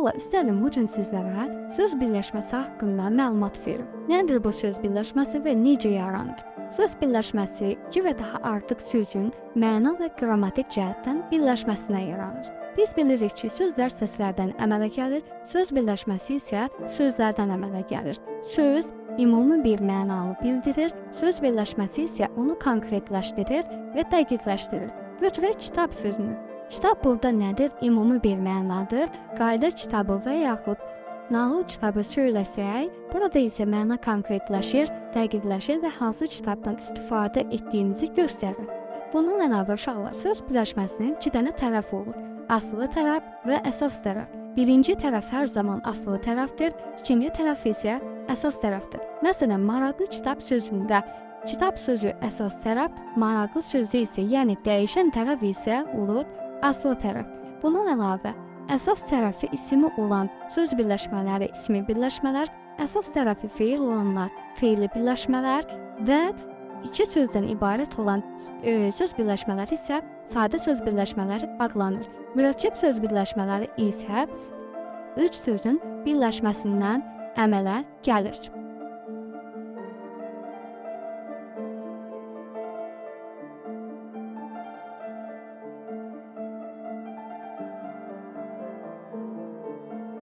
İnşallah istərdim bu gün sizlərə söz birləşməsi haqqında məlumat verim. Nədir bu söz birləşməsi və necə yaranır? Söz birləşməsi iki və daha artıq sözün məna və qrammatik cəhətdən birləşməsinə yaranır. Biz bilirik ki, sözlər səslərdən əmələ gəlir, söz birləşməsi isə sözlərdən əmələ gəlir. Söz ümumi bir mənalı bildirir, söz birləşməsi isə onu konkretləşdirir və dəqiqləşdirir. Götürək kitab sözünü. Kitab burada nədir? Ümumi bir mənadır. Qayda kitabı və yaxud nağıl kitabı söyləsək, burada isə məna konkretləşir, dəqiqləşir və hansı kitabdan istifadə etdiyimizi göstərir. Bundan əlavə uşaqlar, söz birləşməsinin iki dənə tərəfi olur. Asılı tərəf və əsas tərəf. Birinci tərəf hər zaman asılı tərəfdir, ikinci tərəf isə əsas tərəfdir. Məsələn, maraqlı kitab sözündə kitab sözü əsas tərəf, maraqlı sözü isə, yəni dəyişən tərəf isə olur asılı tərəf. Bundan əlavə, əsas tərəfi ismi olan söz birləşmələri ismi birləşmələr, əsas tərəfi feil olanlar feilli birləşmələr və iki sözdən ibarət olan söz birləşmələri isə sadə söz birləşmələri adlanır. Mürəkkəb söz birləşmələri isə üç sözün birləşməsindən əmələ gəlir.